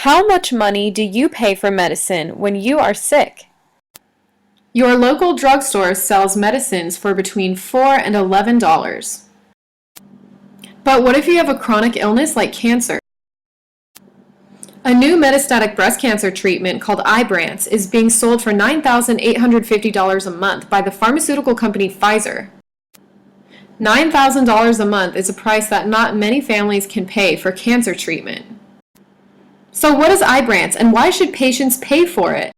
How much money do you pay for medicine when you are sick? Your local drugstore sells medicines for between $4 and $11. But what if you have a chronic illness like cancer? A new metastatic breast cancer treatment called IBRANCE is being sold for $9,850 a month by the pharmaceutical company Pfizer. $9,000 a month is a price that not many families can pay for cancer treatment. So what is IBRANCE and why should patients pay for it?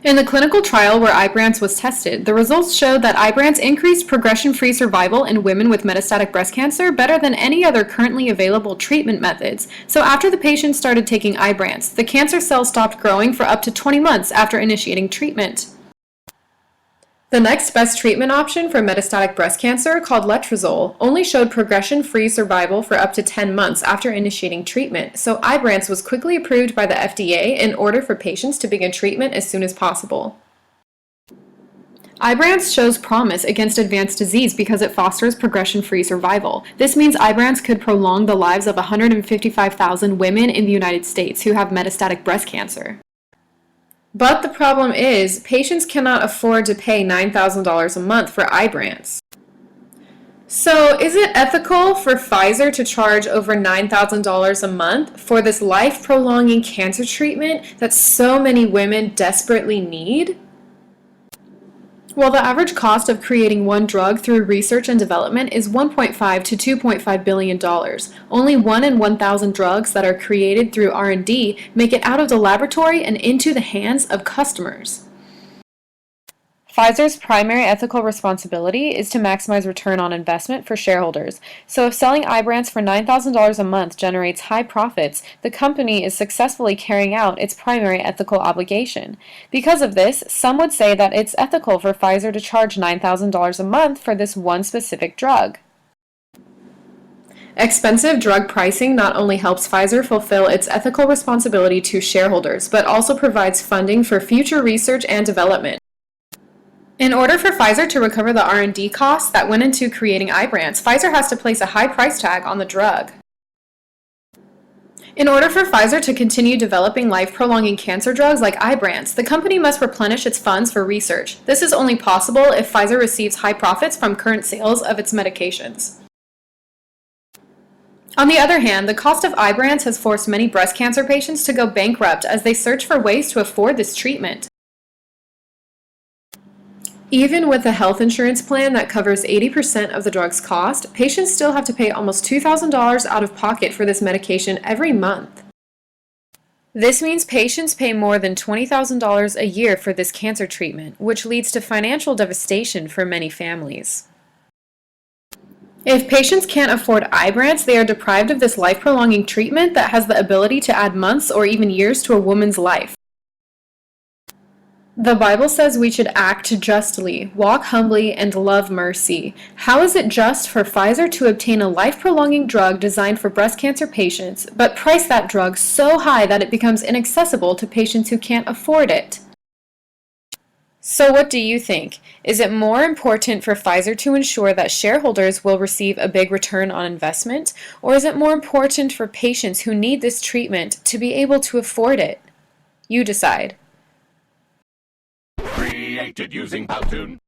In the clinical trial where IBRANCE was tested, the results showed that IBRANCE increased progression-free survival in women with metastatic breast cancer better than any other currently available treatment methods. So after the patient started taking IBRANCE, the cancer cells stopped growing for up to 20 months after initiating treatment. The next best treatment option for metastatic breast cancer, called letrozole, only showed progression-free survival for up to 10 months after initiating treatment, so IBRANCE was quickly approved by the FDA in order for patients to begin treatment as soon as possible. IBRANCE shows promise against advanced disease because it fosters progression-free survival. This means IBRANCE could prolong the lives of 155,000 women in the United States who have metastatic breast cancer. But the problem is, patients cannot afford to pay $9,000 a month for IBRANCE. So, is it ethical for Pfizer to charge over $9,000 a month for this life-prolonging cancer treatment that so many women desperately need? Well, the average cost of creating one drug through research and development is $1.5 to $2.5 billion. Only 1 in 1,000 drugs that are created through R&D make it out of the laboratory and into the hands of customers. Pfizer's primary ethical responsibility is to maximize return on investment for shareholders. So if selling IBRANCE for $9,000 a month generates high profits, the company is successfully carrying out its primary ethical obligation. Because of this, some would say that it's ethical for Pfizer to charge $9,000 a month for this one specific drug. Expensive drug pricing not only helps Pfizer fulfill its ethical responsibility to shareholders, but also provides funding for future research and development. In order for Pfizer to recover the R&D costs that went into creating IBRANCE, Pfizer has to place a high price tag on the drug. In order for Pfizer to continue developing life-prolonging cancer drugs like IBRANCE, the company must replenish its funds for research. This is only possible if Pfizer receives high profits from current sales of its medications. On the other hand, the cost of IBRANCE has forced many breast cancer patients to go bankrupt as they search for ways to afford this treatment. Even with a health insurance plan that covers 80% of the drug's cost, patients still have to pay almost $2,000 out of pocket for this medication every month. This means patients pay more than $20,000 a year for this cancer treatment, which leads to financial devastation for many families. If patients can't afford IBRANCE, they are deprived of this life-prolonging treatment that has the ability to add months or even years to a woman's life. The Bible says we should act justly, walk humbly, and love mercy. How is it just for Pfizer to obtain a life-prolonging drug designed for breast cancer patients, but price that drug so high that it becomes inaccessible to patients who can't afford it? So what do you think? Is it more important for Pfizer to ensure that shareholders will receive a big return on investment, or is it more important for patients who need this treatment to be able to afford it? You decide. Created using Powtoon.